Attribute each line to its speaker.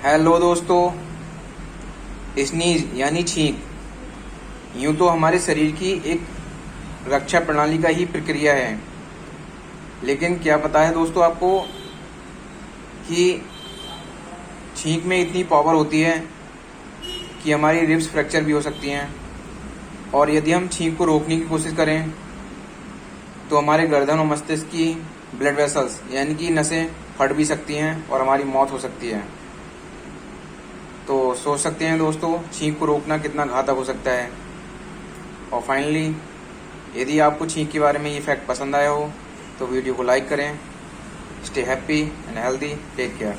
Speaker 1: Hello दोस्तों, sneeze यानी छींक यूं तो हमारे शरीर की एक रक्षा प्रणाली का ही प्रक्रिया है। लेकिन क्या पता है दोस्तों आपको कि छींक में इतनी पावर होती है कि हमारी रिब्स फ्रैक्चर भी हो सकती हैं। और यदि हम छींक को रोकने की कोशिश करें तो हमारे गर्दन और मस्तिष्क की ब्लड वेसल्स यानी कि नसें फट भी सकती हैं और हमारी मौत हो सकती है। तो सोच सकते हैं दोस्तों, छींक को रोकना कितना घातक हो सकता है। और फाइनली, यदि आपको छींक के बारे में ये फैक्ट पसंद आया हो तो वीडियो को लाइक करें। Stay happy and healthy, take care.